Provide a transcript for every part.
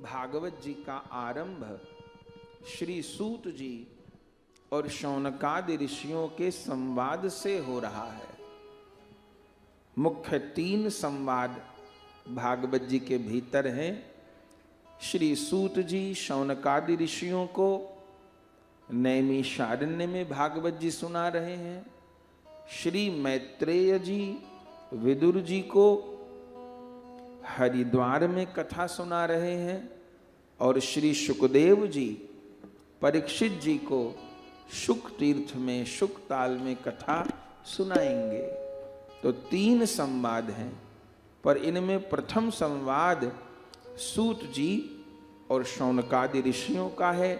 भागवत जी का आरंभ श्री सूत जी और शौनकादि ऋषियों के संवाद से हो रहा है। मुख्य 3 संवाद भागवत जी के भीतर हैं। श्री सूत जी शौनकादि ऋषियों को नैमिषारण्य में भागवत जी सुना रहे हैं। श्री मैत्रेय जी विदुर जी को हरिद्वार में कथा सुना रहे हैं और श्री सुखदेव जी परीक्षित जी को शुक तीर्थ में शुक ताल में कथा सुनाएंगे। तो 3 संवाद हैं, पर इनमें प्रथम संवाद सूत जी और शौनकादि ऋषियों का है।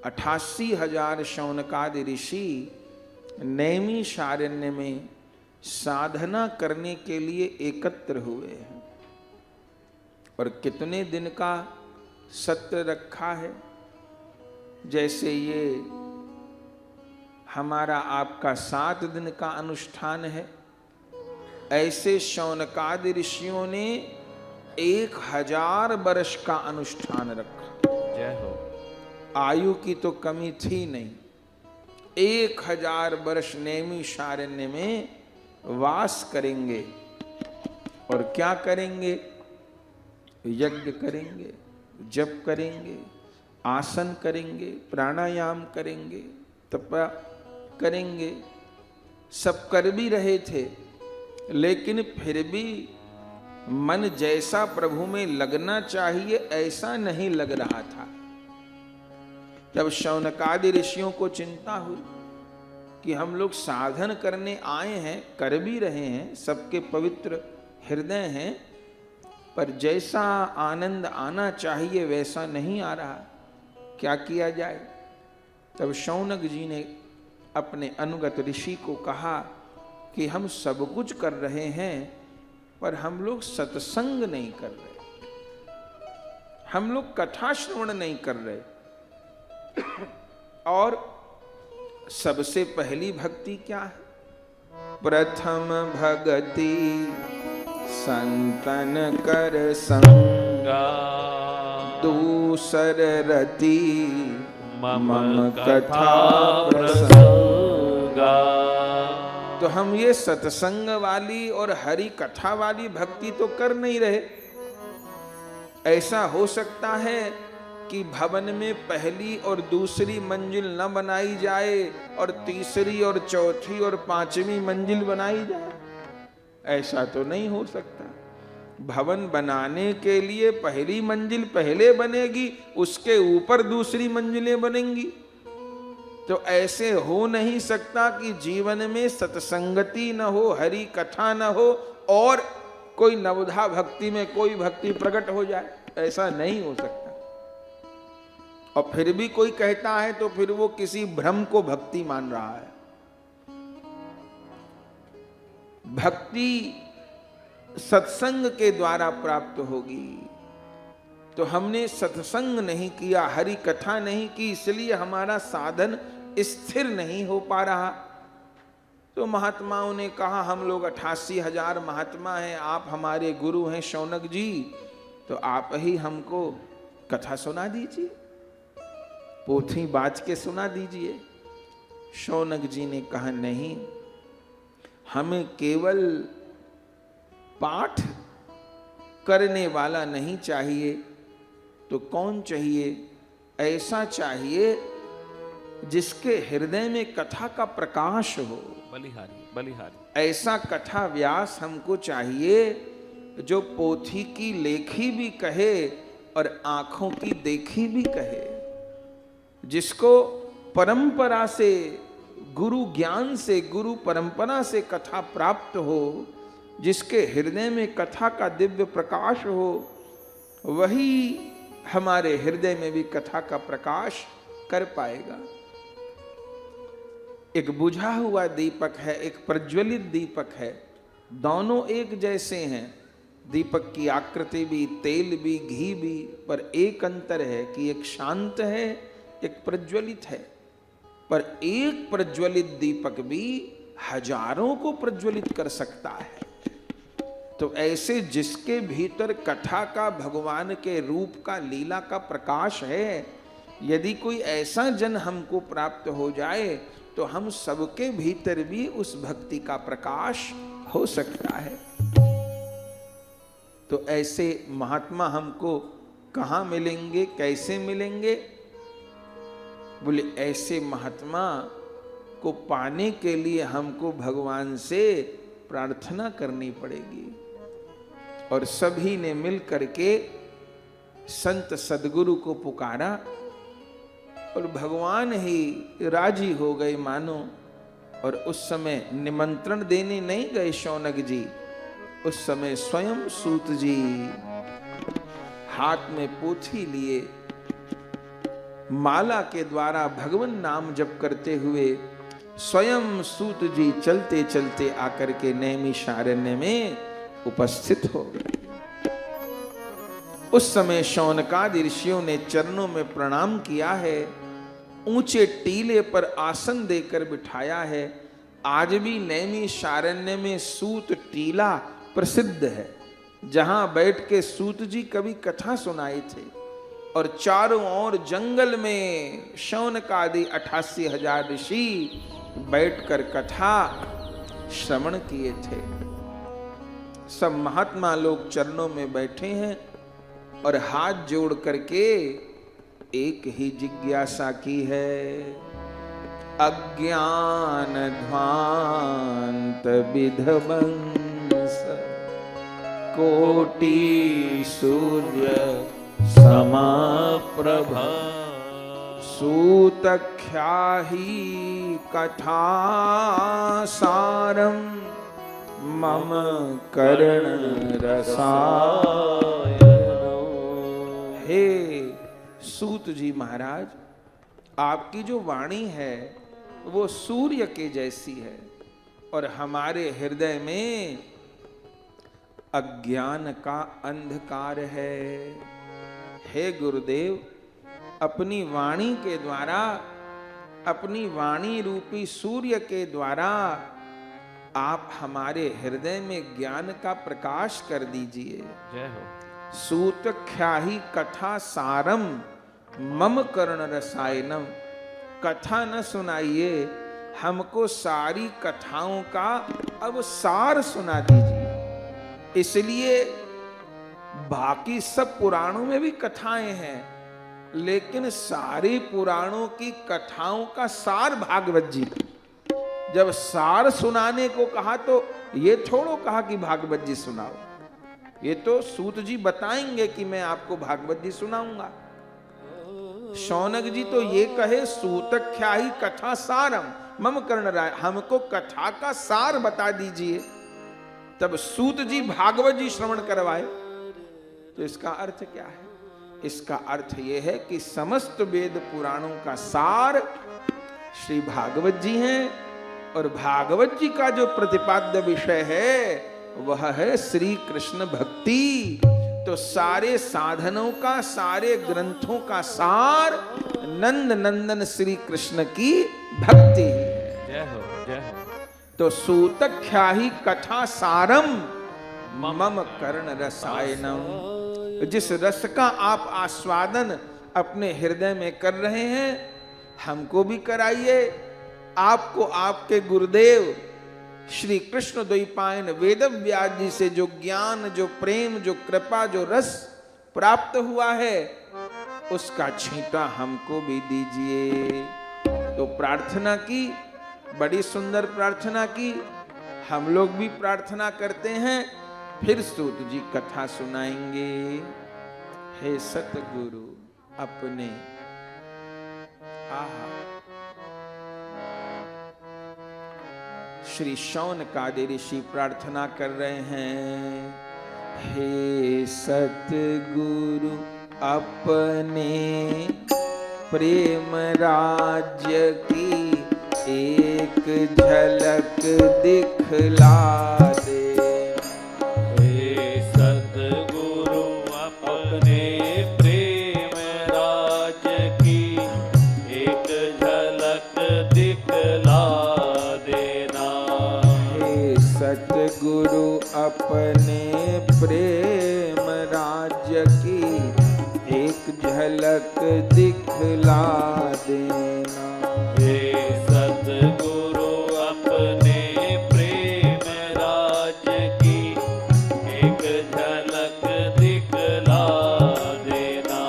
88,000 शौनकादि ऋषि नैमिषारण्य में साधना करने के लिए एकत्र हुए हैं। और कितने दिन का सत्र रखा है? जैसे ये हमारा आपका 7 दिन का अनुष्ठान है, ऐसे शौनकादि ऋषियों ने 1000 वर्ष का अनुष्ठान रखा। जय हो। आयु की तो कमी थी नहीं। 1000 वर्ष नैमिषारण्य में वास करेंगे और क्या करेंगे? यज्ञ करेंगे, जप करेंगे, आसन करेंगे, प्राणायाम करेंगे, तपस्या करेंगे। सब कर भी रहे थे, लेकिन फिर भी मन जैसा प्रभु में लगना चाहिए ऐसा नहीं लग रहा था। तब शौनकादि ऋषियों को चिंता हुई कि हम लोग साधन करने आए हैं, कर भी रहे हैं, सबके पवित्र हृदय हैं, पर जैसा आनंद आना चाहिए वैसा नहीं आ रहा, क्या किया जाए? तब शौनक जी ने अपने अनुगत ऋषि को कहा कि हम सब कुछ कर रहे हैं, पर हम लोग सत्संग नहीं कर रहे, हम लोग कथा श्रवण नहीं कर रहे। और सबसे पहली भक्ति क्या है? प्रथम भगति संतन कर संगा, दूसर रति मम कथा प्रसंगा। तो हम ये सत्संग वाली और हरि कथा वाली भक्ति तो कर नहीं रहे। ऐसा हो सकता है कि भवन में पहली और दूसरी मंजिल न बनाई जाए और तीसरी और चौथी और 5वीं मंजिल बनाई जाए? ऐसा तो नहीं हो सकता। भवन बनाने के लिए पहली मंजिल पहले बनेगी, उसके ऊपर दूसरी मंजिलें बनेंगी। तो ऐसे हो नहीं सकता कि जीवन में सत्संगति न हो, हरि कथा न हो और कोई नवधा भक्ति में कोई भक्ति प्रकट हो जाए। ऐसा नहीं हो सकता। और फिर भी कोई कहता है तो फिर वो किसी भ्रम को भक्ति मान रहा है। भक्ति सत्संग के द्वारा प्राप्त होगी। तो हमने सत्संग नहीं किया, हरि कथा नहीं की, इसलिए हमारा साधन स्थिर नहीं हो पा रहा। तो महात्माओं ने कहा हम लोग 88,000 महात्मा हैं, आप हमारे गुरु हैं शौनक जी, तो आप ही हमको कथा सुना दीजिए, पोथी बाज के सुना दीजिए। शौनक जी ने कहा नहीं, हमें केवल पाठ करने वाला नहीं चाहिए, तो कौन चाहिए? ऐसा चाहिए जिसके हृदय में कथा का प्रकाश हो। बलिहारी बलिहारी। ऐसा कथा व्यास हमको चाहिए जो पोथी की लेखी भी कहे और आंखों की देखी भी कहे, जिसको परंपरा से, गुरु ज्ञान से, गुरु परंपरा से कथा प्राप्त हो, जिसके हृदय में कथा का दिव्य प्रकाश हो, वही हमारे हृदय में भी कथा का प्रकाश कर पाएगा। एक बुझा हुआ दीपक है, एक प्रज्वलित दीपक है, दोनों एक जैसे हैं। दीपक की आकृति भी, तेल भी, घी भी, पर एक अंतर है कि एक शांत है, एक प्रज्वलित है। पर एक प्रज्वलित दीपक भी हजारों को प्रज्वलित कर सकता है। तो ऐसे जिसके भीतर कथा का, भगवान के रूप का, लीला का प्रकाश है, यदि कोई ऐसा जन हमको प्राप्त हो जाए तो हम सबके भीतर भी उस भक्ति का प्रकाश हो सकता है। तो ऐसे महात्मा हमको कहाँ मिलेंगे, कैसे मिलेंगे? बोले ऐसे महात्मा को पाने के लिए हमको भगवान से प्रार्थना करनी पड़ेगी। और सभी ने मिल करके संत सदगुरु को पुकारा और भगवान ही राजी हो गए मानो। और उस समय निमंत्रण देने नहीं गए शौनक जी, उस समय स्वयं सूत जी हाथ में पोथी लिए माला के द्वारा भगवान नाम जप करते हुए स्वयं सूत जी चलते चलते आकर के नैमिषारण्य में उपस्थित हो गए। उस समय शौनकादि ऋषियों ने चरणों में प्रणाम किया है, ऊंचे टीले पर आसन देकर बिठाया है। आज भी नैमिषारण्य में सूत टीला प्रसिद्ध है, जहां बैठ के सूत जी कभी कथा सुनाए थे। और चारों ओर जंगल में शौनकादि 88,000 ऋषि बैठकर कथा श्रवण किए थे। सब महात्मा लोग चरणों में बैठे हैं और हाथ जोड़ करके एक ही जिज्ञासा की है, अज्ञान ध्वांत विध्वंस कोटि सूर्य समप्रभा सूतख्याहि कथा सारम मम कर्ण रसायन। हे सूत जी महाराज, आपकी जो वाणी है वो सूर्य के जैसी है और हमारे हृदय में अज्ञान का अंधकार है। हे गुरुदेव, अपनी वाणी के द्वारा, अपनी वाणी रूपी सूर्य के द्वारा आप हमारे हृदय में ज्ञान का प्रकाश कर दीजिए। जय हो। सूत ख्याहि कथा सारम मम कर्ण रसायनम। कथा न सुनाइए, हमको सारी कथाओं का अब सार सुना दीजिए। इसलिए बाकी सब पुराणों में भी कथाएं हैं, लेकिन सारे पुराणों की कथाओं का सार भागवत जी। जब सार सुनाने को कहा तो ये थोड़ो कहा कि भागवत जी सुनाओ, ये तो सूत जी बताएंगे कि मैं आपको भागवत जी सुनाऊंगा। शौनक जी तो ये कहे सूतख्याहि कथा सारम मम कर्ण राय, हमको कथा का सार बता दीजिए। तब सूत जी भागवत जी श्रवण करवाए। तो इसका अर्थ क्या है? इसका अर्थ यह है कि समस्त वेद पुराणों का सार श्री भागवत जी हैं और भागवत जी का जो प्रतिपाद्य विषय है वह है श्री कृष्ण भक्ति। तो सारे साधनों का, सारे ग्रंथों का सार नंद नंदन श्री कृष्ण की भक्ति है। जय हो, जय हो। तो सूतख्याहि कथा सारम मम कर्ण रसायनम। जिस रस का आप आस्वादन अपने हृदय में कर रहे हैं, हमको भी कराइए। आपको आपके गुरुदेव श्री कृष्ण द्वैपायन वेद व्यास जी से जो ज्ञान, जो प्रेम, जो कृपा, जो रस प्राप्त हुआ है, उसका छींटा हमको भी दीजिए। तो प्रार्थना की, बड़ी सुंदर प्रार्थना की। हम लोग भी प्रार्थना करते हैं, फिर सूत जी कथा सुनाएंगे। हे सतगुरु अपने श्री शौनकादि ऋषि प्रार्थना कर रहे हैं। हे सतगुरु अपने प्रेम राज्य की एक झलक दिखला दे। हे सतगुरु अपने प्रेम राज्य की एक झलक दिखला देना। हे सतगुरु अपने प्रेम राज्य की एक झलक दिखला देना। हे सतगुरु अपने प्रेम राज्य की एक झलक दिखला देना।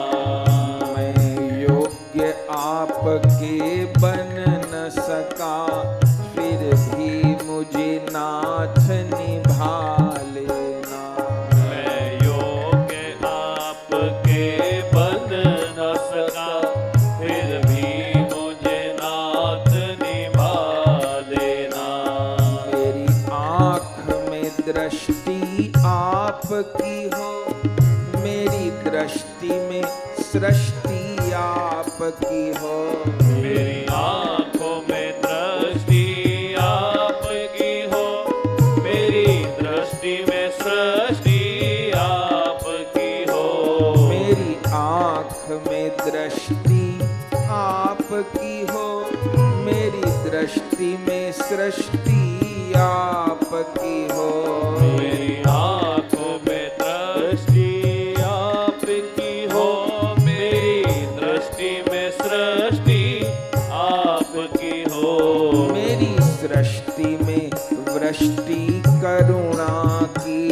मैं योग्य आपके बन न सका, फिर भी मुझे नाथ निभा लेना। मैं योग्य आपके बन न सका, फिर भी मुझे नाथ निभा लेना। मेरी आँख में दृष्टि आपकी हो, मेरी दृष्टि में सृष्टि आपकी हो। मेरी आँखों में दृष्टि आपकी हो, मेरी दृष्टि में सृष्टि आपकी हो। मेरी आँख में दृष्टि आपकी हो, मेरी दृष्टि में सृष्टि आपकी हो। मेरी आँखों में दृष्टि आपकी हो, मेरी दृष्टि में सृष्टि आपकी हो। मेरी सृष्टि में वृष्टि करुणा की,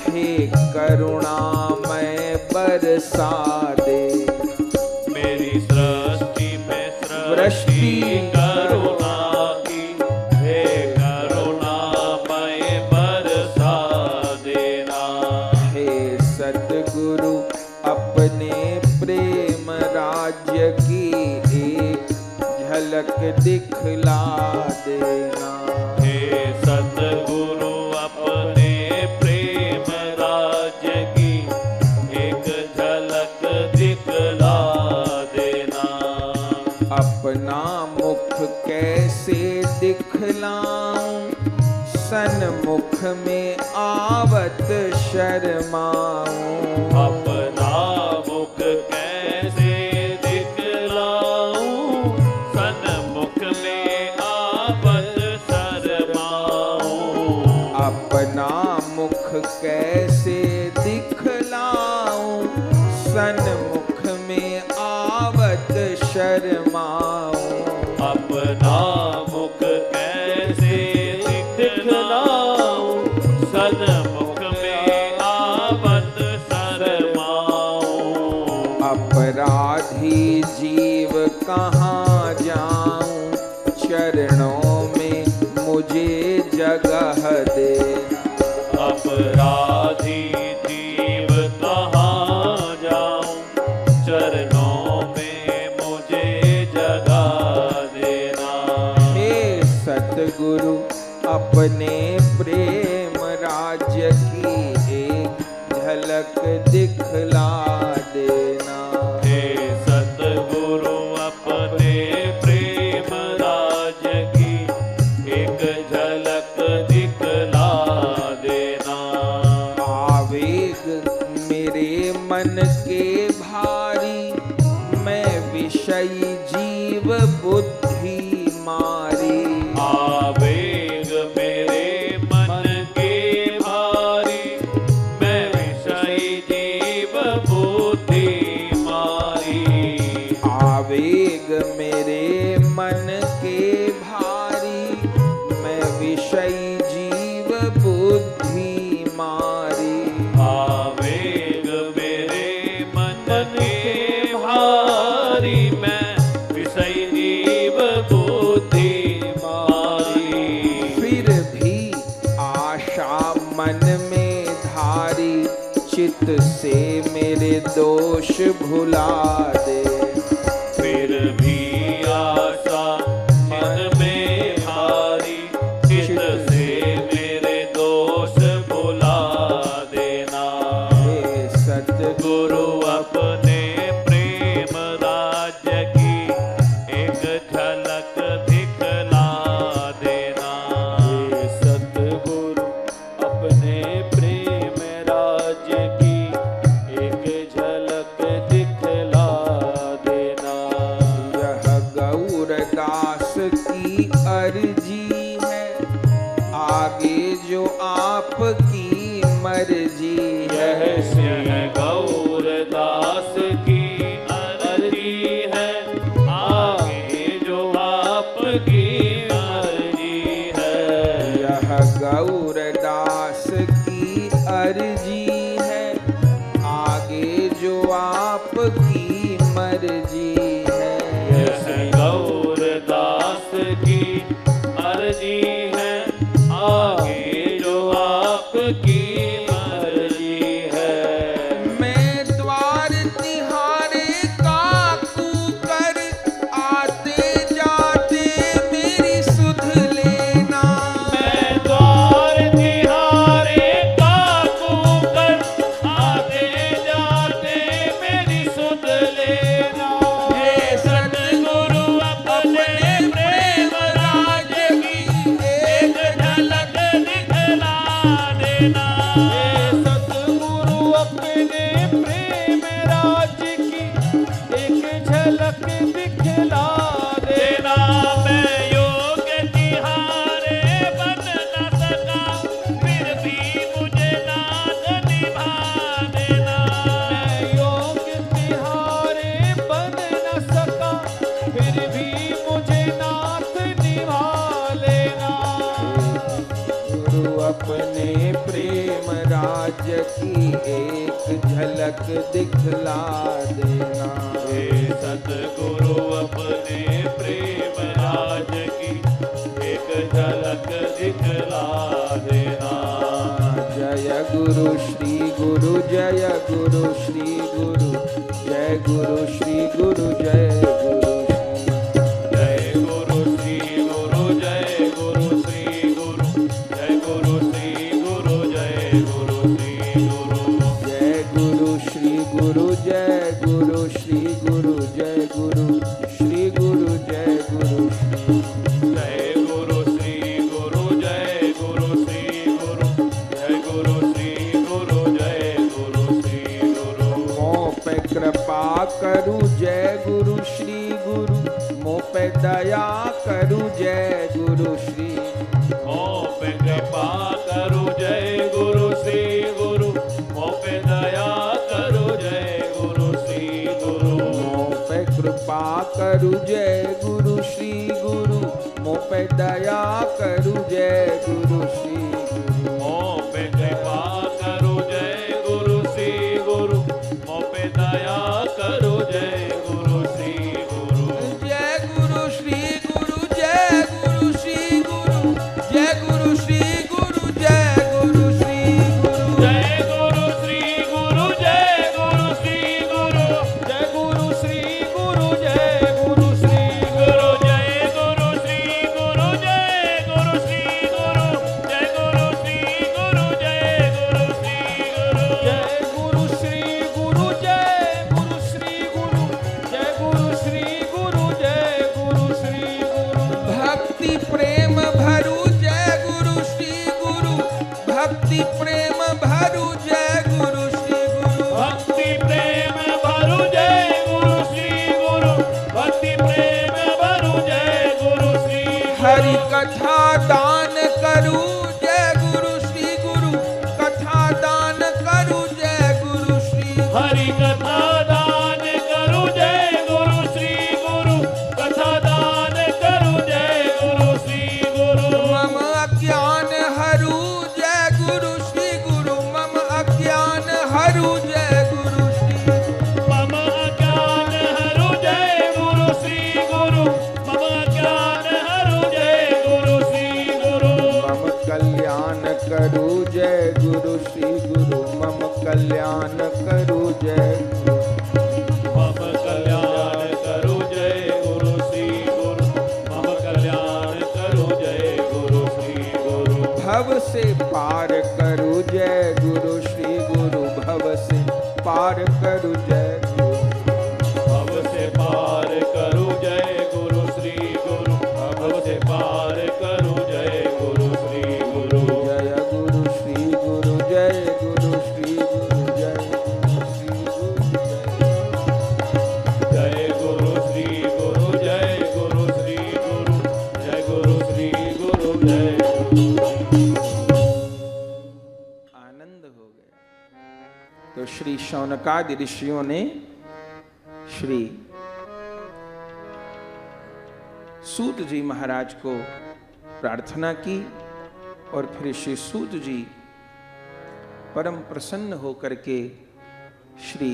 हे करुणामय बरसा दे। मेरी सृष्टि में वृष्टि करुणा की, हे करुणामय बरसा देना। हे सतगुरु अपने प्रेम राज्य की एक झलक दिखला देना। हे सतगुरु अपने प्रेम राज्य की एक झलक दिखला देना। अपना मुख कैसे दिखलाऊं, सन्मुख में आवत शर्माऊं। अपना मुख कैसे दिखलाऊं, सन्मुख में आवत शर्माऊं। अपना मुख कैसे दिखलाऊं, सन्मुख में आवत शर्माऊं। अपना मुख कैसे दिखलाऊं, सन्मुख में आवत शर्माऊं। अपराधी जीव कहाँ जाऊं, चरणों में मुझे जगह दे। अपराधी जीव कहाँ जाऊं, चरणों में मुझे जगा देना। हे सतगुरु अपने प्रेम राज्य की एक झलक दिखला देना। हे सतगुरु अपने प्रेम राज्य की एक झलक दिखला देना। आवेग मेरे मन के भारी, मैं विषयी जीव बुद्धि मारी। आवेग मेरे मन के भारी, मैं विषयी जीव बुद्धि मारी। आवेग मेरे मन के भारी, मैं विषयी जीव बुद्धि मारी। आवेग मेरे मन के भारी, मैं विषयी जीव बुद्धि मारी। फिर भी आशा मन में धारी, चित्त से मेरे दोष भुला दे। फिर भी आशा मन में भारी, चित्त से मेरे दोष भुला देना। हे सतगुरु गुरु अपने प्रेम राज्य की एक झलक दिखला देना। हे सतगुरु अपने प्रेम राज्य की एक झलक दिखला देना। यह गौरदास की अर्जी है, आगे जो आपकी मर्जी की अर्जी है, आगे जो आपकी मर्जी है। यह गौरदास की अर्जी है, आगे जो आपकी मर्जी है। यह गौरदास की अर्जी है, आगे जो आपकी मर्जी है। मैं द्वार तिहारे काकू कर, आते जाते मेरी सुध लेना। मैं द्वार तिहारे काकू कर, आते जाते मेरी सुध लेना। हे सतगुरु अपने प्रेम राज की एक झलक दिखला देना। हे सतगुरु अपने प्रेम राज की एक झलक दिखला देना। मैं योग तिहारे बन न सका, फिर भी मुझे नाथ निभा देना। मैं योग तिहारे बन न सका, फिर भी मुझे नाथ निभा लेना। गुरु अपने प्रेम राज की एक झलक दिखला देना। हे सतगुरु अपने प्रेम राज की एक झलक दिखला देना। जय गुरु श्री गुरु, जय गुरु श्री गुरु, जय गुरु श्री गुरु, जय गुरु जय गुरु श्री गुरु, जय गुरु श्री गुरु, जय गुरु श्री गुरु, जय गुरु श्री गुरु। जय गुरु श्री गुरु, जय गुरु श्री गुरु, जय गुरु श्री गुरु, जय गुरु श्री। जय गुरु श्री गुरु, जय गुरु श्री गुरु, जय गुरु श्री गुरु, जय गुरु श्री गुरु। मोह पे कृपा करूं जय गुरु श्री गुरु, मोह पे दया करूं जय गुरु श्री। मोह पे कृपा करो जय गुरु श्री गुरु, मोह पे दया करो जय गुरु श्री गुरु। मोह पे कृपा करूं जय गुरु श्री गुरु, मोह पे दया करूं जय गुरु श्री गुरु। मोह पे कृपा करो जय गुरु श्री गुरु, मोह पे दया करो जय गुरु श्री गुरु। जय गुरु श्री गुरु, जय गुरु श्री गुरु, जय गुरु श्री गुरु, जय गुरु श्री गुरु। जय गुरु श्री गुरु, जय गुरु श्री गुरु, जय गुरु श्री गुरु, जय गुरु श्री गुरु। जय गुरु श्री गुरु, जय गुरु श्री गुरु, जय गुरु श्री गुरु, जय गुरु श्री गुरु। जय गुरु श्री गुरु, जय गुरु श्री गुरु, जय गुरु श्री गुरु, जय गुरु श्री गुरु। भक्ति प्रेम भरु जय गुरु श्री गुरु, भक्ति प्रेम भरु जय गुरु श्री गुरु। भक्ति प्रेम भरु जय गुरु श्री गुरु, भक्ति प्रेम भरु जय गुरु श्री गुरु। हरि कथा दान करू जय गुरु श्री गुरु, कथा दान करू जय गुरु श्री। हरि कथा दान करो जय गुरु श्री गुरु, कथा दान करो जय गुरु श्री गुरु। मम अज्ञान हरु जय गुरु श्री गुरु, मम अज्ञान हरु जय गुरु श्री। मम ज्ञान हरु जय गुरु श्री गुरु, मम ज्ञान हरु जय गुरु श्री गुरु। मम कल्याण करू जय गुरु श्री गुरु, मम कल्याण करू जय गुरु। मम कल्याण करो जय गुरु श्री गुरु, मम कल्याण करो जय गुरु श्री गुरु। भव से पार करू जय गुरु श्री गुरु, भव से पार करू जय गुरु। भव से पार करो जय गुरु श्री गुरु, भव से पार करो जय गुरु श्री गुरु। जय गुरु श्री गुरु, जय गुरु श्री गुरु, जय गुरु श्री गुरु, जय गुरु श्री गुरु, जय गुरु श्री गुरु, जय गुरु श्री गुरु, जय गुरु। आनंद हो गया। तो श्री शौनकादि ऋषियों ने श्री सूत जी महाराज को प्रार्थना की और फिर श्री सूत जी परम प्रसन्न होकर के श्री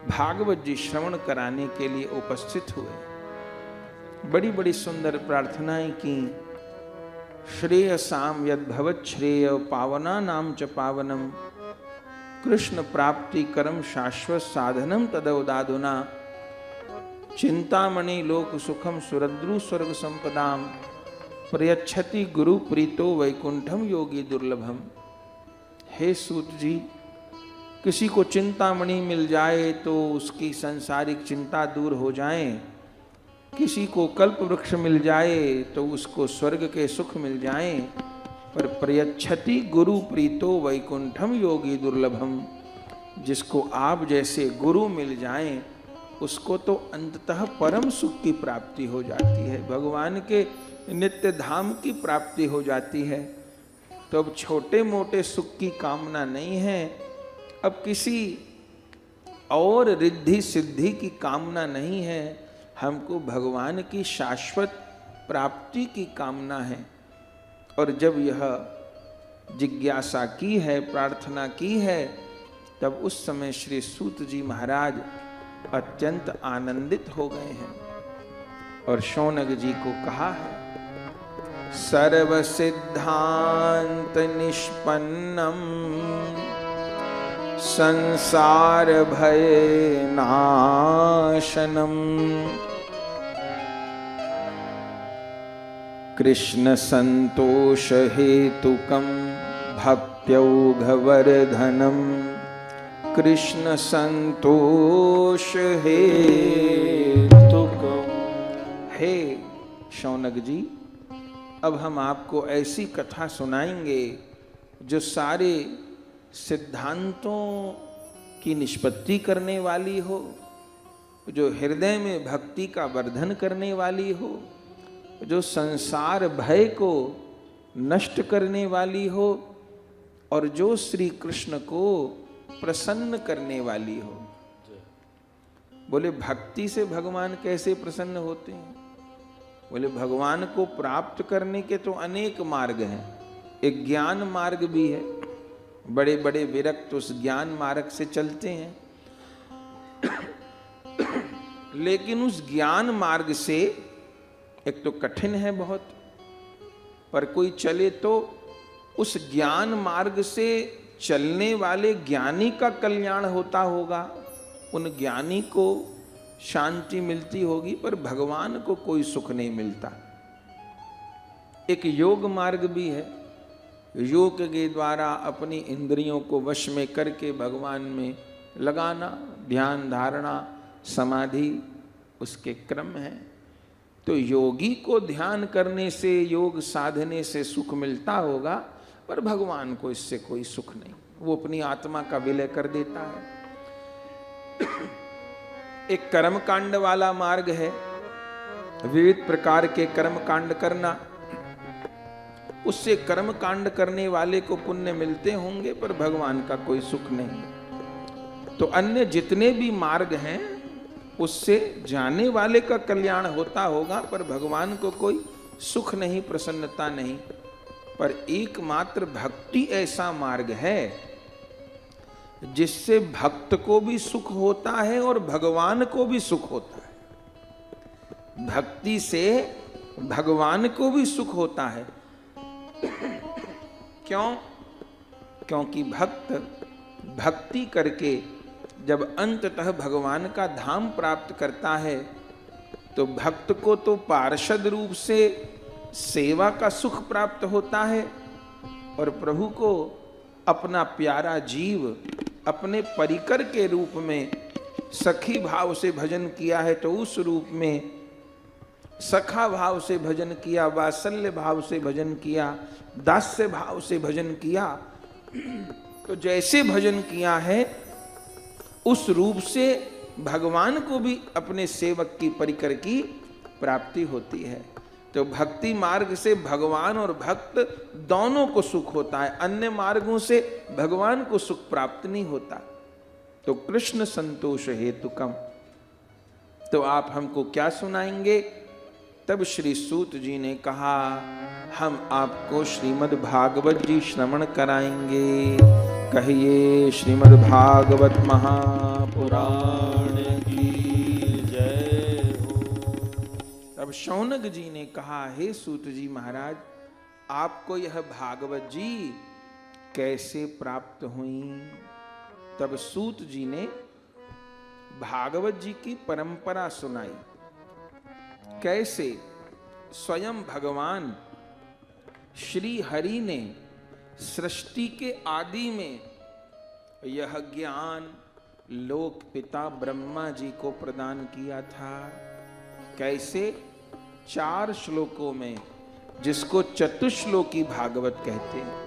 भागवत जी श्रवण कराने के लिए उपस्थित हुए। बड़ी बड़ी सुंदर प्रार्थनाएं की। श्रेयसाम यद भवत श्रेय पावना नाम च पावनम कृष्ण प्राप्ति करम शाश्वत साधनम तदवदाधुना चिंतामणि लोक सुखम सुरद्रु स्वर्ग संपदाम प्रयच्छति गुरु प्रीतो वैकुंठम योगी दुर्लभम। हे सूत जी, किसी को चिंतामणि मिल जाए तो उसकी सांसारिक चिंता दूर हो जाए, किसी को कल्प वृक्ष मिल जाए तो उसको स्वर्ग के सुख मिल जाए, पर प्रयच्छति गुरु प्रीतो वैकुंठम योगी दुर्लभम, जिसको आप जैसे गुरु मिल जाएं उसको तो अंततः परम सुख की प्राप्ति हो जाती है, भगवान के नित्य धाम की प्राप्ति हो जाती है। तो अब छोटे मोटे सुख की कामना नहीं है, अब किसी और रिद्धि सिद्धि की कामना नहीं है, हमको भगवान की शाश्वत प्राप्ति की कामना है। और जब यह जिज्ञासा की है, प्रार्थना की है, तब उस समय श्री सूत जी महाराज अत्यंत आनंदित हो गए हैं और शौनक जी को कहा है, सर्व सिद्धांत निष्पन्नम संसार भय नाशनम कृष्ण संतोष हेतुकम भक्त्यौघवर्धनम कृष्ण संतोष हेतुकम। हे शौनक जी, अब हम आपको ऐसी कथा सुनाएंगे जो सारे सिद्धांतों की निष्पत्ति करने वाली हो, जो हृदय में भक्ति का वर्धन करने वाली हो, जो संसार भय को नष्ट करने वाली हो और जो श्री कृष्ण को प्रसन्न करने वाली हो। बोले भक्ति से भगवान कैसे प्रसन्न होते हैं? बोले भगवान को प्राप्त करने के तो अनेक मार्ग हैं, एक ज्ञान मार्ग भी है, बड़े बड़े विरक्त उस ज्ञान मार्ग से चलते हैं। लेकिन उस ज्ञान मार्ग से एक तो कठिन है बहुत, पर कोई चले तो उस ज्ञान मार्ग से चलने वाले ज्ञानी का कल्याण होता होगा, उन ज्ञानी को शांति मिलती होगी, पर भगवान को कोई सुख नहीं मिलता। एक योग मार्ग भी है, योग के द्वारा अपनी इंद्रियों को वश में करके भगवान में लगाना, ध्यान धारणा समाधि उसके क्रम है। तो योगी को ध्यान करने से, योग साधने से सुख मिलता होगा, पर भगवान को इससे कोई सुख नहीं, वो अपनी आत्मा का विलय कर देता है। एक कर्म कांड वाला मार्ग है, विविध प्रकार के कर्म कांड करना, उससे कर्म कांड करने वाले को पुण्य मिलते होंगे, पर भगवान का कोई सुख नहीं। तो अन्य जितने भी मार्ग हैं उससे जाने वाले का कल्याण होता होगा, पर भगवान को कोई सुख नहीं, प्रसन्नता नहीं। पर एकमात्र भक्ति ऐसा मार्ग है जिससे भक्त को भी सुख होता है और भगवान को भी सुख होता है। भक्ति से भगवान को भी सुख होता है। क्यों? क्योंकि भक्त भक्ति करके जब अंततः भगवान का धाम प्राप्त करता है तो भक्त को तो पार्षद रूप से सेवा का सुख प्राप्त होता है, और प्रभु को अपना प्यारा जीव अपने परिकर के रूप में सखी भाव से भजन किया है तो उस रूप में सखा भाव से भजन किया, वात्सल्य भाव से भजन किया, दास्य भाव से भजन किया, तो जैसे भजन किया है उस रूप से भगवान को भी अपने सेवक की परिकर की प्राप्ति होती है। तो भक्ति मार्ग से भगवान और भक्त दोनों को सुख होता है, अन्य मार्गों से भगवान को सुख प्राप्त नहीं होता। तो कृष्ण संतोष हेतुकम, तो आप हमको क्या सुनाएंगे? तब श्री सूत जी ने कहा, हम आपको श्रीमद् भागवत जी श्रवण कराएंगे। कहिए श्रीमद् भागवत महापुराण की जय हो। तब शौनक जी ने कहा, हे सूत जी महाराज, आपको यह भागवत जी कैसे प्राप्त हुई? तब सूत जी ने भागवत जी की परंपरा सुनाई। कैसे स्वयं भगवान श्री हरि ने सृष्टि के आदि में यह ज्ञान लोक पिता ब्रह्मा जी को प्रदान किया था। कैसे 4 श्लोकों में, जिसको चतुश्लोकी भागवत कहते हैं,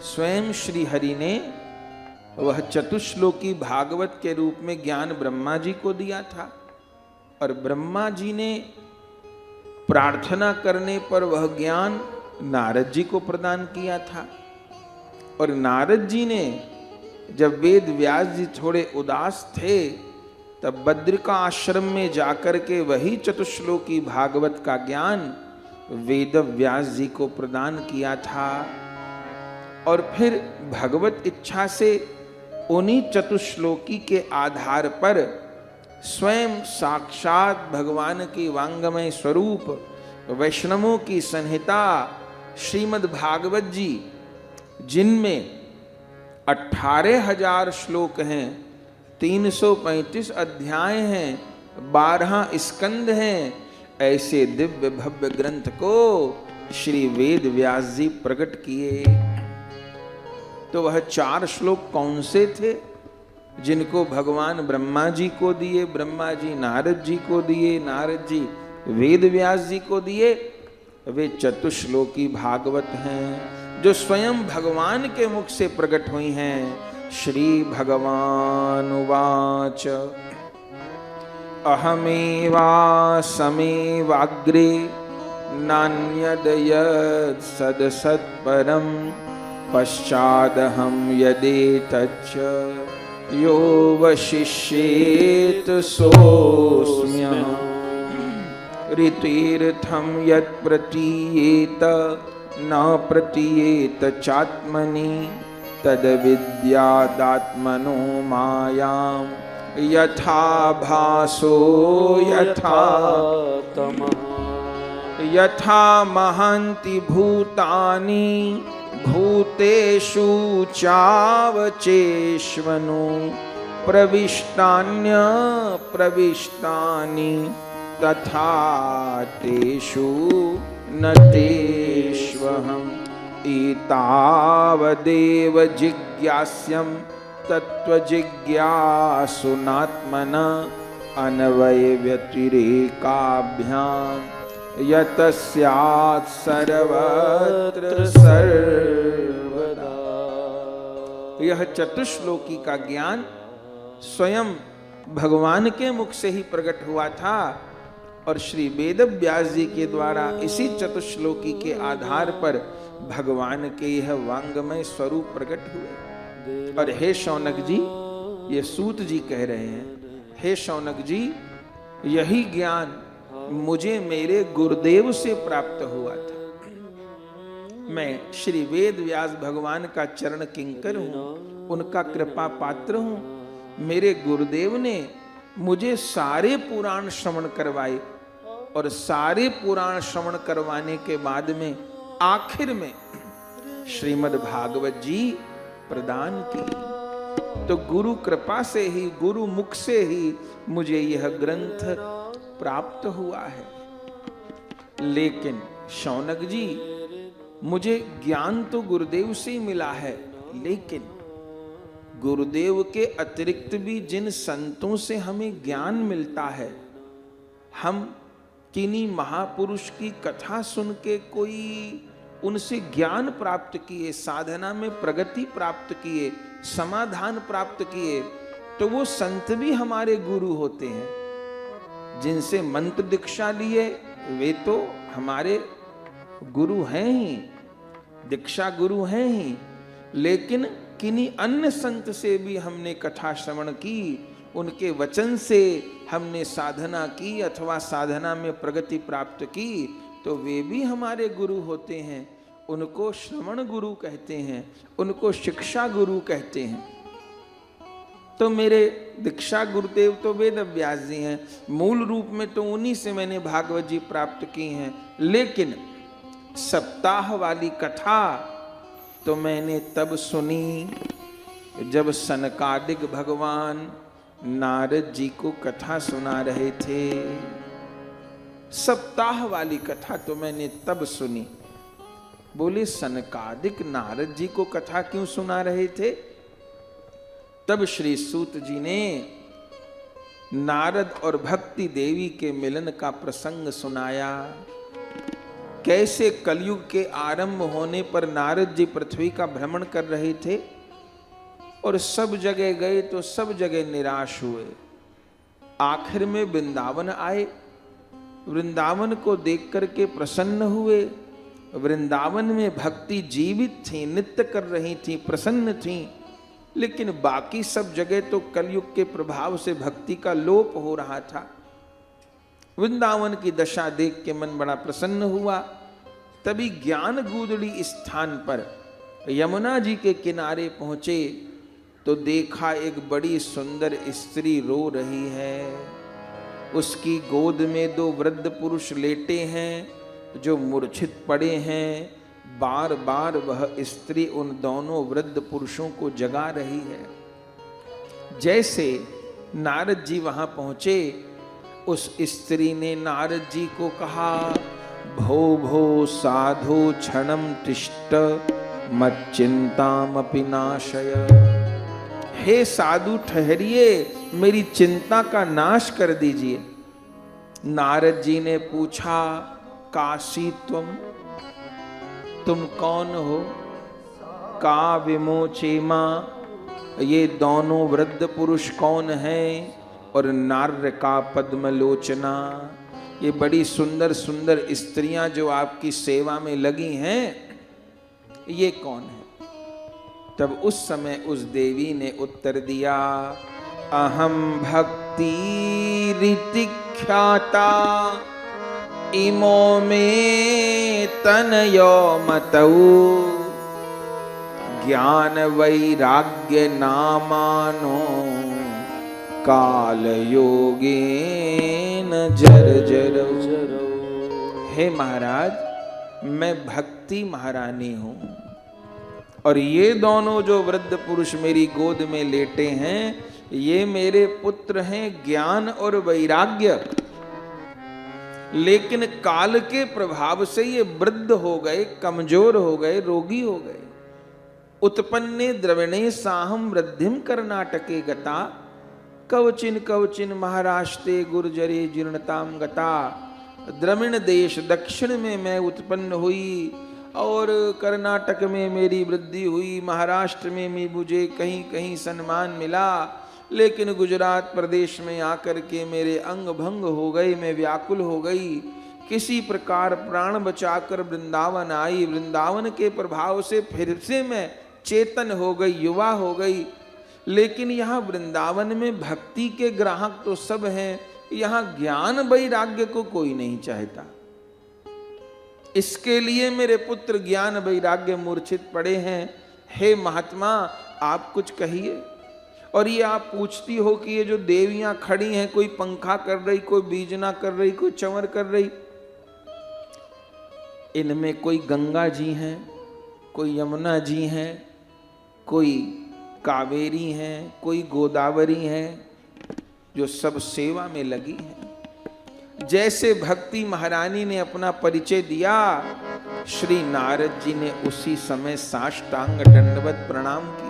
स्वयं श्री हरि ने वह चतुश्लोकी भागवत के रूप में ज्ञान ब्रह्मा जी को दिया था, और ब्रह्मा जी ने प्रार्थना करने पर वह ज्ञान नारद जी को प्रदान किया था। और नारद जी ने जब वेद व्यास जी थोड़े उदास थे, तब बद्रिका आश्रम में जाकर के वही चतुश्लोकी भागवत का ज्ञान वेद व्यास जी को प्रदान किया था। और फिर भगवत इच्छा से उन्हीं चतुश्लोकी के आधार पर स्वयं साक्षात भगवान की वांगमय स्वरूप वैष्णवों की संहिता श्रीमद् भागवत जी, जिनमें 18,000 श्लोक हैं, 335 अध्याय हैं, 12 स्कंद हैं, ऐसे दिव्य भव्य ग्रंथ को श्री वेद व्यास जी प्रकट किए। तो वह 4 श्लोक कौन से थे जिनको भगवान ब्रह्मा जी को दिए, ब्रह्मा जी नारद जी को दिए, नारद जी वेद व्यास जी को दिए? वे चतुश्लोकी भागवत हैं जो स्वयं भगवान के मुख से प्रकट हुई हैं। श्री भगवान उवाच, अहमेवासमेवाग्रे नान्यद यत् सदसत्परं पश्चादहं यदेतच्च यो वशिष्येत सोऽस्म्यहम्। ऋतीर्थं यत् प्रतीयेत न प्रतीयेत चात्मनि तद्विद्यादात्मनो मायां यथा भासो यथा तमः। यथा महान्ति भूतानि भूतेषु चावचेष्वनु प्रविष्टान्य प्रविष्टानि तथा तेषु न तेष्वहम्। एतावदेव जिज्ञास्यं तत्त्वजिज्ञासुनात्मना अन्वयव्यतिरेकाभ्यां यतस्यात् सर्वत्र सर्वदा। यह चतुश्लोकी का ज्ञान स्वयं भगवान के मुख से ही प्रकट हुआ था, और श्री वेद व्यास जी के द्वारा इसी चतुश्लोकी के आधार पर भगवान के यह वांगमय स्वरूप प्रकट हुए। और हे शौनक जी, ये सूत जी कह रहे हैं, हे शौनक जी, यही ज्ञान मुझे मेरे गुरुदेव से प्राप्त हुआ था। मैं श्री वेद व्यास भगवान का चरण किंकर हूं, उनका कृपा पात्र हूं। मेरे गुरुदेव ने मुझे सारे पुराण श्रवण करवाए, और सारे पुराण श्रवण करवाने के बाद में आखिर में श्रीमद् भागवत जी प्रदान की। तो गुरु कृपा से ही, गुरु मुख से ही मुझे यह ग्रंथ प्राप्त हुआ है। लेकिन शौनक जी, मुझे ज्ञान तो गुरुदेव से ही मिला है, लेकिन गुरुदेव के अतिरिक्त भी जिन संतों से हमें ज्ञान मिलता है, हम किन्हीं महापुरुष की कथा सुन के कोई उनसे ज्ञान प्राप्त किए, साधना में प्रगति प्राप्त किए, समाधान प्राप्त किए, तो वो संत भी हमारे गुरु होते हैं। जिनसे मंत्र दीक्षा लिए वे तो हमारे गुरु हैं ही, दीक्षा गुरु हैं ही, लेकिन किन्हीं अन्य संत से भी हमने कथा श्रवण की, उनके वचन से हमने साधना की अथवा साधना में प्रगति प्राप्त की, तो वे भी हमारे गुरु होते हैं। उनको श्रवण गुरु कहते हैं, उनको शिक्षा गुरु कहते हैं। तो मेरे दीक्षा गुरुदेव तो वेद व्यास जी हैं, मूल रूप में तो उन्हीं से मैंने भागवत जी प्राप्त की हैं। लेकिन सप्ताह वाली कथा तो मैंने तब सुनी जब सनकादिक भगवान नारद जी को कथा सुना रहे थे। सप्ताह वाली कथा तो मैंने तब सुनी। बोले सनकादिक नारद जी को कथा क्यों सुना रहे थे? तब श्री सूत जी ने नारद और भक्ति देवी के मिलन का प्रसंग सुनाया। कैसे कलयुग के आरंभ होने पर नारद जी पृथ्वी का भ्रमण कर रहे थे और सब जगह गए तो सब जगह निराश हुए। आखिर में वृंदावन आए, वृंदावन को देख करके प्रसन्न हुए। वृंदावन में भक्ति जीवित थी, नृत्य कर रही थी, प्रसन्न थी। लेकिन बाकी सब जगह तो कलयुग के प्रभाव से भक्ति का लोप हो रहा था। वृंदावन की दशा देख के मन बड़ा प्रसन्न हुआ। तभी ज्ञान गूदड़ी स्थान पर यमुना जी के किनारे पहुंचे तो देखा एक बड़ी सुंदर स्त्री रो रही है। उसकी गोद में दो वृद्ध पुरुष लेटे हैं जो मूर्छित पड़े हैं। बार बार वह स्त्री उन दोनों वृद्ध पुरुषों को जगा रही है। जैसे नारद जी वहां पहुंचे, उस स्त्री ने नारद जी को कहा, भो भो साधो क्षणम तिष्ठ मच्चिंतामपि नाशय। हे साधु ठहरिए, मेरी चिंता का नाश कर दीजिए। नारद जी ने पूछा, काशी तुम कौन हो? का विमोचेमा, ये दोनों वृद्ध पुरुष कौन हैं? और नार्य का पद्मलोचना, ये बड़ी सुंदर सुंदर स्त्रियां जो आपकी सेवा में लगी हैं, ये कौन है? तब उस समय उस देवी ने उत्तर दिया, अहम भक्ति रीति ख्याता इमो में तनयो मतऊ ज्ञान वैराग्य नामानो काल योगेन जर जर। हे महाराज, मैं भक्ति महारानी हूं और ये दोनों जो वृद्ध पुरुष मेरी गोद में लेटे हैं, ये मेरे पुत्र हैं ज्ञान और वैराग्य। लेकिन काल के प्रभाव से ये वृद्ध हो गए, कमजोर हो गए, रोगी हो गए। उत्पन्ने द्रविणे साहम वृद्धिम कर्नाटके गता कवचिन कवचिन महाराष्ट्रे गुर्जरे जीर्णताम गता। द्रविण देश दक्षिण में मैं उत्पन्न हुई और कर्नाटक में मेरी वृद्धि हुई, महाराष्ट्र में मुझे कहीं कहीं सम्मान मिला, लेकिन गुजरात प्रदेश में आकर के मेरे अंग भंग हो गए, मैं व्याकुल हो गई। किसी प्रकार प्राण बचाकर वृंदावन आई। वृंदावन के प्रभाव से फिर से मैं चेतन हो गई, युवा हो गई। लेकिन यहाँ वृंदावन में भक्ति के ग्राहक तो सब हैं, यहाँ ज्ञान वैराग्य को कोई नहीं चाहता। इसके लिए मेरे पुत्र ज्ञान वैराग्य मूर्छित पड़े हैं। हे महात्मा, आप कुछ कहिए। और ये आप पूछती हो कि ये जो देवियां खड़ी हैं, कोई पंखा कर रही, कोई बीजना कर रही, कोई चंवर कर रही, इनमें कोई गंगा जी हैं, कोई यमुना जी हैं, कोई कावेरी हैं, कोई गोदावरी हैं, जो सब सेवा में लगी हैं। जैसे भक्ति महारानी ने अपना परिचय दिया, श्री नारद जी ने उसी समय साष्टांग दंडवत प्रणाम किया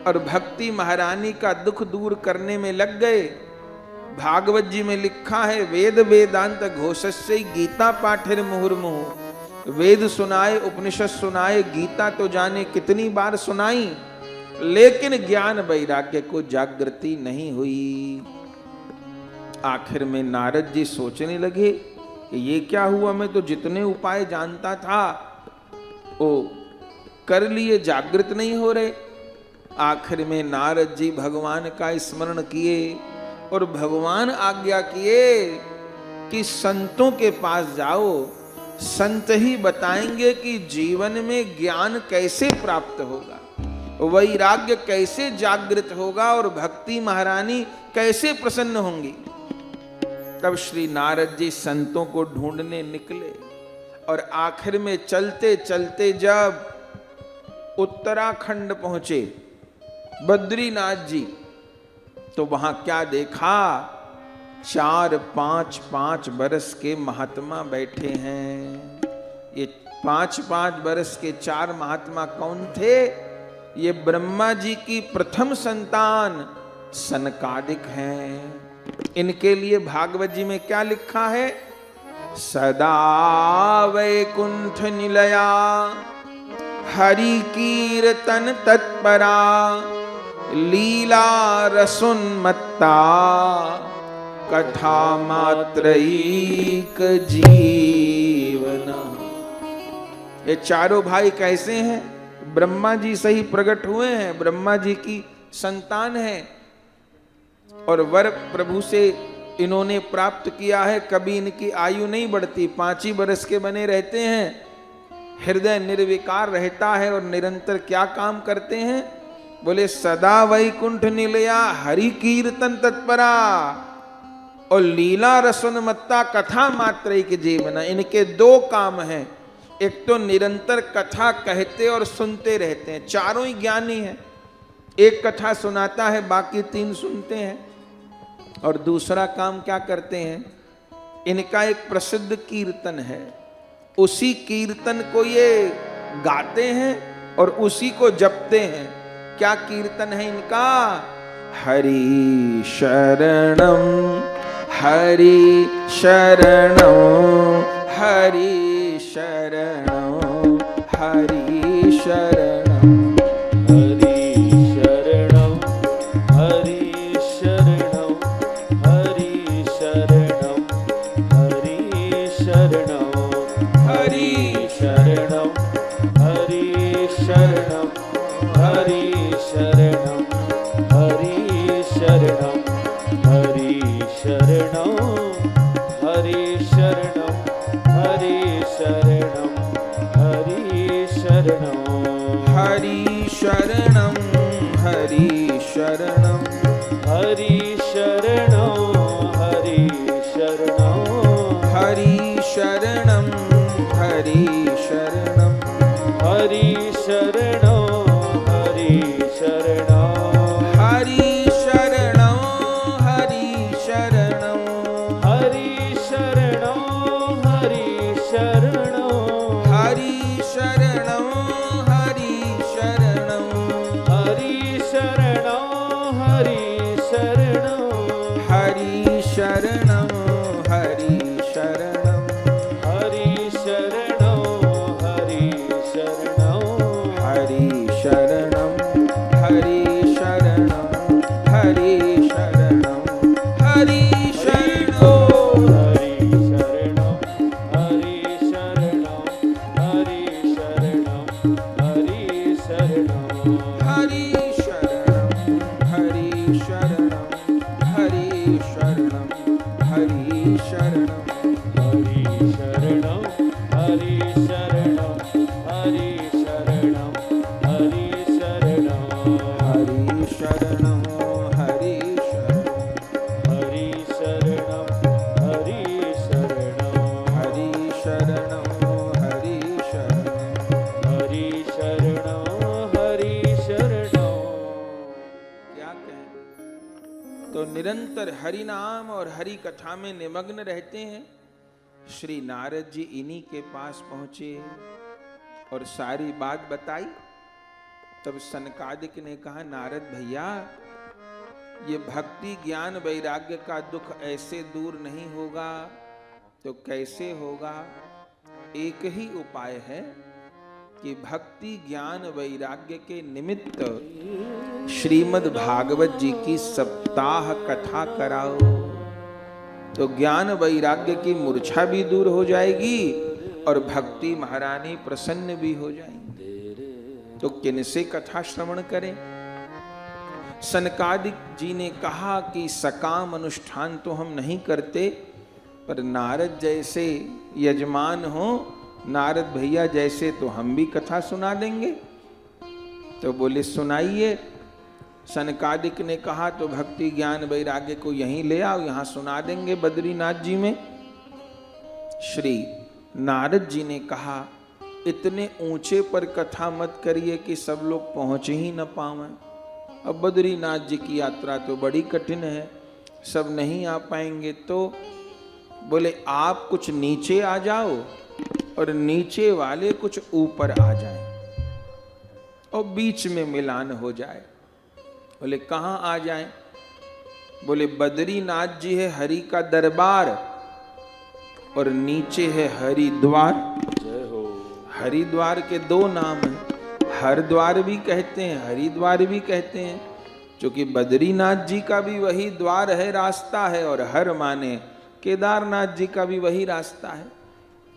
और भक्ति महारानी का दुख दूर करने में लग गए। भागवत जी में लिखा है, वेद वेदांत घोषस्य गीता पाठिर मुहुर्मुहु। वेद सुनाए, उपनिषद सुनाए, गीता तो जाने कितनी बार सुनाई, लेकिन ज्ञान वैराग्य को जागृति नहीं हुई। आखिर में नारद जी सोचने लगे कि ये क्या हुआ, मैं तो जितने उपाय जानता था, ओ कर लिए, जागृत नहीं हो रहे। आखिर में नारद जी भगवान का स्मरण किए और भगवान आज्ञा किए कि संतों के पास जाओ, संत ही बताएंगे कि जीवन में ज्ञान कैसे प्राप्त होगा, वैराग्य कैसे जागृत होगा और भक्ति महारानी कैसे प्रसन्न होंगी। तब श्री नारद जी संतों को ढूंढने निकले और आखिर में चलते चलते जब उत्तराखंड पहुंचे, बद्रीनाथ जी, तो वहां क्या देखा, 4-5 बरस के महात्मा बैठे हैं। ये 5 बरस के 4 महात्मा कौन थे? ये ब्रह्मा जी की प्रथम संतान सनकादिक हैं। इनके लिए भागवत जी में क्या लिखा है? सदा वैकुंठ निलया हरि कीर्तन तत्परा लीला रसोन्मत्ता कथा मात्रैक जीवना। ये चारों भाई कैसे हैं? ब्रह्मा जी से ही प्रकट हुए हैं, ब्रह्मा जी की संतान है और वर प्रभु से इन्होंने प्राप्त किया है। कभी इनकी आयु नहीं बढ़ती, 5 ही बरस के बने रहते हैं। हृदय निर्विकार रहता है और निरंतर क्या काम करते हैं? बोले सदा वैकुंठ निलया हरि कीर्तन तत्परा और लीला रसोन्मत्ता कथा मात्र के जीवन। इनके 2 काम हैं, एक तो निरंतर कथा कहते और सुनते रहते हैं, चारों ही ज्ञानी हैं। एक कथा सुनाता है, बाकी 3 सुनते हैं। और दूसरा काम क्या करते हैं? इनका एक प्रसिद्ध कीर्तन है, उसी कीर्तन को ये गाते हैं और उसी को जपते हैं। क्या कीर्तन है इनका? हरि शरणम हरि शरणम हरि शरणम हरि शरणम हरि शरणं हरि शरणं हरि शरणं हरि शरणं हरि शरणं हरि शरणं हरि शरणं हरि शरणं हरि शरणं हरि शरणं हरि शरणं हरि शरणं हरि शरणम हरि शरणम हरि शरणं हरि शरणं हरि शरणम हरि शरणम हरि शरणं हरि शरणं हरि शरणम हरि शरणम हरि शरणं हरि शरणं हरि शरणम हरि शरणम हरि शरणं हरि शरणं हरि शरणम हरि शरणम हरि शरणं हरि शरणं हरि शरणम हरि शरणम हरि शरणम हरि शरणो हरि शरणं हरि शरणं हरि शरणं हरि शरणं हरि शरणम हरि शरणम हरि शरणम हरि शरणम हरि शरणं हरि शरणं हरि शरणं हरि शरणं हरि शरणम हरि शरणम हरि शरणं हरि शरणं हरि शरणम हरि शरणम हरि शरणं हरि शरणं। क्या कहें? तो निरंतर हरि नाम और हरि कथा में निमग्न रहते हैं। श्री नारद जी इन्हीं के पास पहुंचे और सारी बात बताई। तब सनकादिक ने कहा, नारद भैया, ये भक्ति ज्ञान वैराग्य का दुख ऐसे दूर नहीं होगा तो कैसे होगा? एक ही उपाय है कि भक्ति ज्ञान वैराग्य के निमित्त श्रीमद् भागवत जी की सप्ताह कथा कराओ, तो ज्ञान वैराग्य की मूर्छा भी दूर हो जाएगी और भक्ति महारानी प्रसन्न भी हो जाएंगी। तो किनसे कथा श्रवण करें? सनकादिक जी ने कहा कि सकाम अनुष्ठान तो हम नहीं करते, पर नारद जैसे यजमान हो, नारद भैया जैसे, तो हम भी कथा सुना देंगे। तो बोले सुनाइए। सनकादिक ने कहा तो भक्ति ज्ञान वैराग्य को यहीं ले आओ, यहां सुना देंगे बद्रीनाथ जी में। श्री नारद जी ने कहा इतने ऊंचे पर कथा मत करिए कि सब लोग पहुंच ही न पावें। अब बद्रीनाथ जी की यात्रा तो बड़ी कठिन है, सब नहीं आ पाएंगे। तो बोले आप कुछ नीचे आ जाओ और नीचे वाले कुछ ऊपर आ जाएं और बीच में मिलान हो जाए। बोले कहाँ आ जाएं? बोले बद्रीनाथ जी है हरि का दरबार और नीचे है हरिद्वार। जय हो। हरिद्वार के दो नाम हैं, हरद्वार भी कहते हैं, हरिद्वार भी कहते हैं, क्योंकि बद्रीनाथ जी का भी वही द्वार है, रास्ता है, और हर माने केदारनाथ जी का भी वही रास्ता है।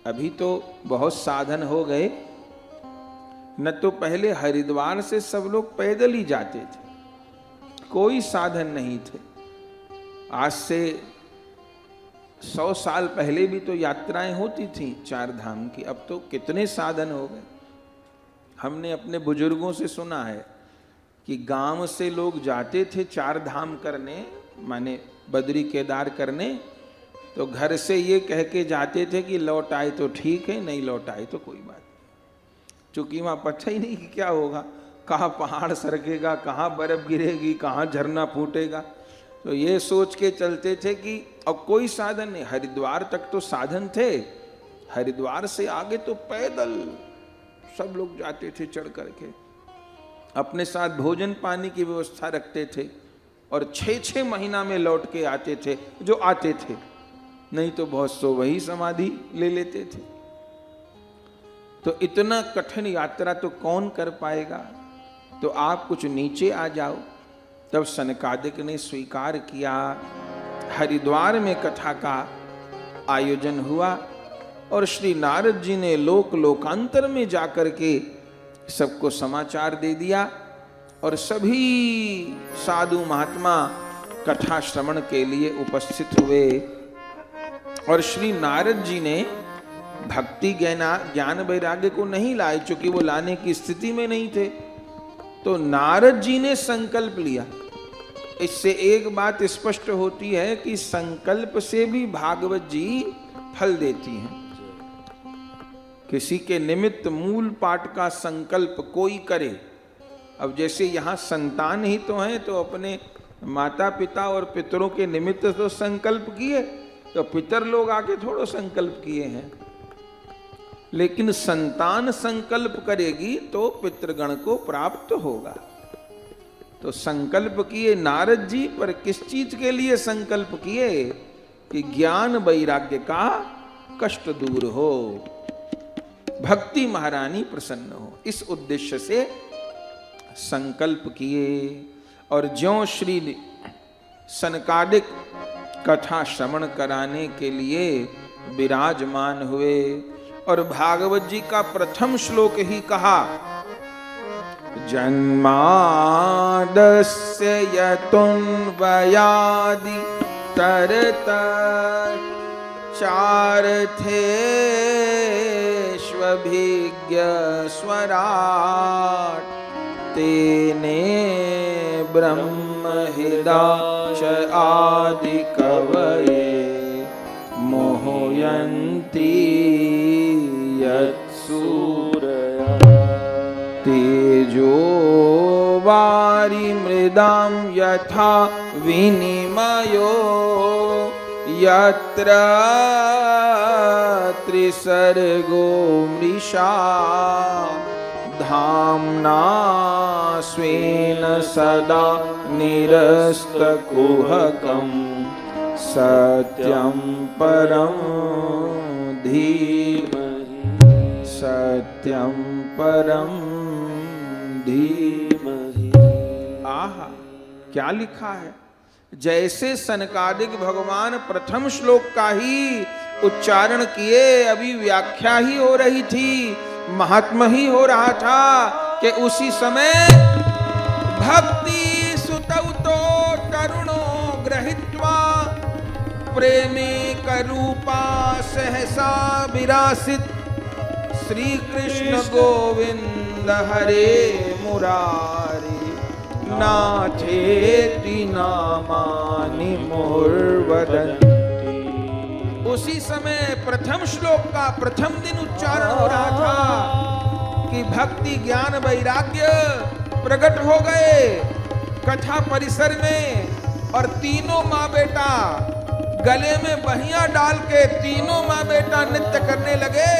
अभी तो बहुत साधन हो गए, न तो पहले हरिद्वार से सब लोग पैदल ही जाते थे, कोई साधन नहीं थे। आज से 100 साल पहले भी तो यात्राएं होती थी चार धाम की, अब तो कितने साधन हो गए। हमने अपने बुजुर्गों से सुना है कि गांव से लोग जाते थे चार धाम करने, माने बद्री केदार करने, तो घर से ये कह के जाते थे कि लौट आए तो ठीक है, नहीं लौट आए तो कोई बात नहीं, क्योंकि वहाँ पता ही नहीं कि क्या होगा, कहाँ पहाड़ सरकेगा, कहाँ बर्फ गिरेगी, कहाँ झरना फूटेगा। तो ये सोच के चलते थे कि अब कोई साधन नहीं। हरिद्वार तक तो साधन थे, हरिद्वार से आगे तो पैदल सब लोग जाते थे चढ़ करके, अपने साथ भोजन पानी की व्यवस्था रखते थे और 6-6 महीना में लौट के आते थे जो आते थे, नहीं तो बहुत सो वही समाधि ले लेते थे। तो इतना कठिन यात्रा तो कौन कर पाएगा? तो आप कुछ नीचे आ जाओ। तब सनकादिक ने स्वीकार किया। हरिद्वार में कथा का आयोजन हुआ और श्री नारद जी ने लोक लोकांतर में जाकर के सबको समाचार दे दिया और सभी साधु महात्मा कथा श्रवण के लिए उपस्थित हुए। और श्री नारद जी ने भक्ति ज्ञान वैराग्य को नहीं लाए, चूंकि वो लाने की स्थिति में नहीं थे। तो नारद जी ने संकल्प लिया। इससे एक बात स्पष्ट होती है कि संकल्प से भी भागवत जी फल देती हैं। किसी के निमित्त मूल पाठ का संकल्प कोई करे, अब जैसे यहाँ संतान ही तो हैं, तो अपने माता पिता और पितरों के निमित्त तो संकल्प किए, तो पितर लोग आके थोड़ो संकल्प किए हैं। लेकिन संतान संकल्प करेगी तो पितृगण को प्राप्त होगा। तो संकल्प किए नारद जी, पर किस चीज के लिए संकल्प किए? कि ज्ञान वैराग्य का कष्ट दूर हो, भक्ति महारानी प्रसन्न हो, इस उद्देश्य से संकल्प किए। और ज्यों श्री सनकादिक कथा श्रवण कराने के लिए विराजमान हुए और भागवत जी का प्रथम श्लोक ही कहा, जन्मादस्य यतुन्वयादि तरतश्चार्थेष्वभिज्ञ स्वराट् तेने ब्रह्महृदाच आदि कवये मोहयन्ति यत्सूरया तेजो वारि मृदां यथा विनिमयो यत्र त्रिसर्गो मृषा धाम्ना स्वेन सदा निरस्तकुहकं सत्यं परं धीमहि सत्यं परं धीमहि। आहा, क्या लिखा है! जैसे सनकादिक भगवान प्रथम श्लोक का ही उच्चारण किए, अभी व्याख्या ही हो रही थी, महात्मा ही हो रहा था कि उसी समय भक्ति सुतौ तो तरुणो गृहीत्वा प्रेमी करूपा सहसा विरासित श्री कृष्ण गोविंद हरे मुरारी नाथेति नामानि मुहुर्वदन्ति। उसी समय प्रथम श्लोक का प्रथम दिन उच्चारण हो रहा था कि भक्ति ज्ञान वैराग्य प्रकट हो गए कथा परिसर में, और तीनों माँ बेटा गले में बहियां डाल के तीनों माँ बेटा नृत्य करने लगे।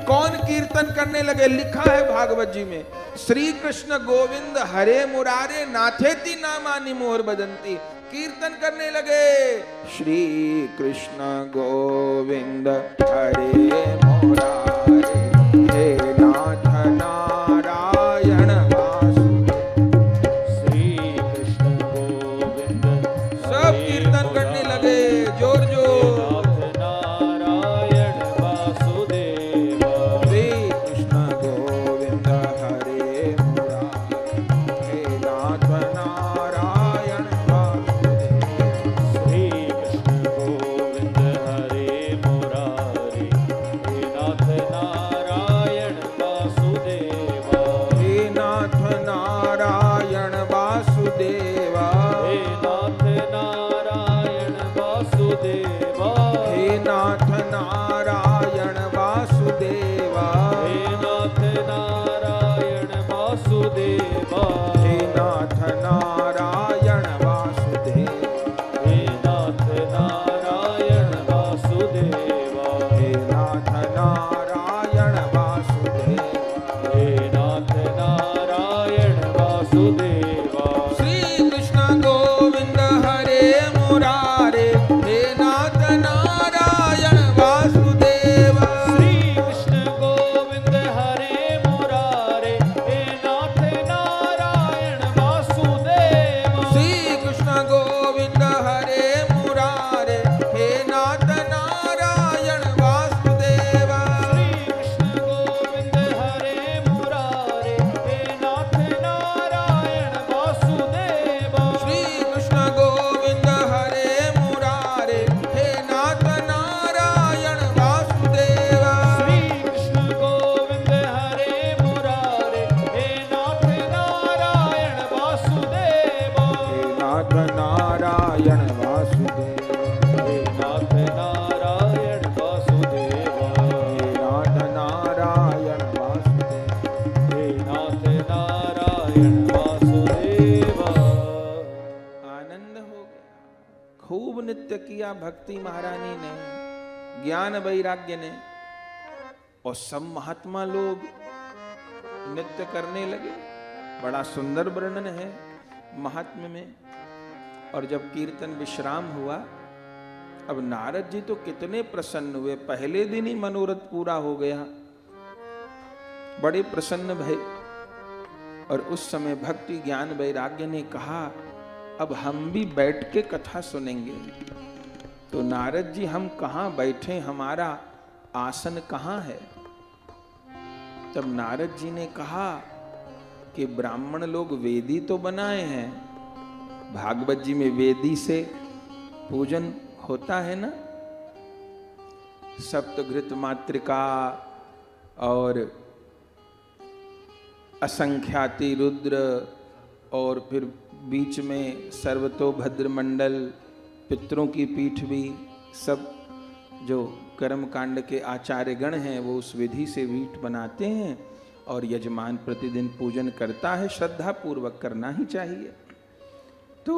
कौन कीर्तन करने लगे? लिखा है भागवत जी में, श्री कृष्ण गोविंद हरे मुरारे नाथेति नामानि मुहुर्वदन्ति। कीर्तन करने लगे, श्री कृष्ण गोविंद हरे मुरारे हे नाथ नारायण वासुदेव। श्री कृष्ण गोविंद सब कीर्तन करने लगे जोर जोर। नारायण वासुदेव। श्री कृष्ण गोविंद हरे मुरारे हे नाथ नारायण वासुदेव। श्री कृष्ण गोविंद हरे मुरारी हे नाथ नारायण वासुदेव। हे नाथ नारायण वासुदेव। हे नाथ नारायण वासुदेव। हे नाथ नारायण वासुदेव। हे नाथ नारायण वासुदेव। हे नाथ नारायण वासुदेव। हे नाथ नारायण वासुदेव। हे नाथ नारायण वासुदेव। हे नाथ नारायण वासुदेव। श्री कृष्ण गोविंद हरे मुरारे हे नाथ नारायण वासुदेव। श्री कृष्ण गोविंद हरे मुरारे हे नाथ नारायण वासुदेव। श्री कृष्ण गोविंद हरे मुरारे हे नाथ नारायण वासुदेव। श्री कृष्ण गोविंद हरे मुरारे हे नाथ नारायण वासुदेव। श्री कृष्ण गोविंद हरे मुरारे हे नाथ नारायण वासुदेव। श्री कृष्ण गोविंद हरे मुरारे हे नाथ नारायण वासुदेव। हे नाथ नारायण वासुदेव। हे नाथ नारायण वासुदेव। हे नाथ नारायण वासुदेव। हे नाथ नारायण वासुदेव। आनंद हो गया। खूब नृत्य किया भक्ति महारानी ने, ज्ञान वैराग्य ने, और सब महात्मा लोग नृत्य करने लगे। बड़ा सुंदर वर्णन है महात्म्य में। और जब कीर्तन विश्राम हुआ, अब नारद जी तो कितने प्रसन्न हुए। पहले दिन ही मनोरथ पूरा हो गया, बड़े प्रसन्न भये। और उस समय भक्ति ज्ञान वैराग्य ने कहा, अब हम भी बैठ के कथा सुनेंगे। तो नारद जी, हम कहाँ बैठे, हमारा आसन कहाँ है? तब नारद जी ने कहा कि ब्राह्मण लोग वेदी तो बनाए हैं, भागवत जी में वेदी से पूजन होता है ना, सप्तघृत मातृका और असंख्याति रुद्र, और फिर बीच में सर्वतोभद्र मंडल, पितरों की पीठ भी, सब जो कर्म कांड के आचार्य गण हैं वो उस विधि से पीठ बनाते हैं, और यजमान प्रतिदिन पूजन करता है। श्रद्धा पूर्वक करना ही चाहिए। तो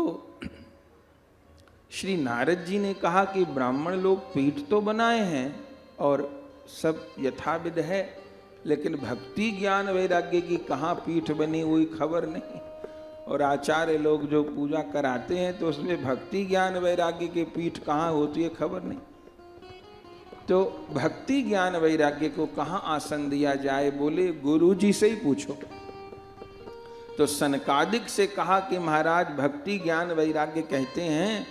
श्री नारद जी ने कहा कि ब्राह्मण लोग पीठ तो बनाए हैं और सब यथाविध है, लेकिन भक्ति ज्ञान वैराग्य की कहाँ पीठ बनी हुई खबर नहीं। और आचार्य लोग जो पूजा कराते हैं तो उसमें भक्ति ज्ञान वैराग्य की पीठ कहाँ होती है खबर नहीं। तो भक्ति ज्ञान वैराग्य को कहाँ आसन दिया जाए? बोले गुरु जी से ही पूछो। तो सनकादिक से कहा कि महाराज भक्ति ज्ञान वैराग्य कहते हैं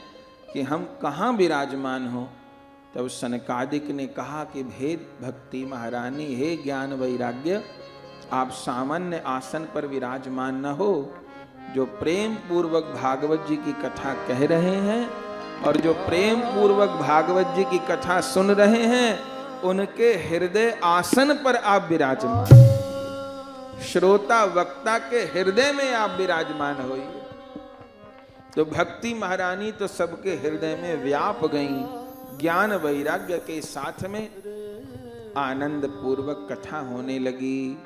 कि हम कहाँ विराजमान हो? तब सनकादिक ने कहा कि भेद भक्ति महारानी, हे ज्ञान वैराग्य, आप सामान्य आसन पर विराजमान न हो, जो प्रेम पूर्वक भागवत जी की कथा कह रहे हैं और जो प्रेम पूर्वक भागवत जी की कथा सुन रहे हैं, उनके हृदय आसन पर आप विराजमान, श्रोता वक्ता के हृदय में आप विराजमान होइए। तो भक्ति महारानी तो सबके हृदय में व्याप गई, ज्ञान वैराग्य के साथ में आनंद पूर्वक कथा होने लगी।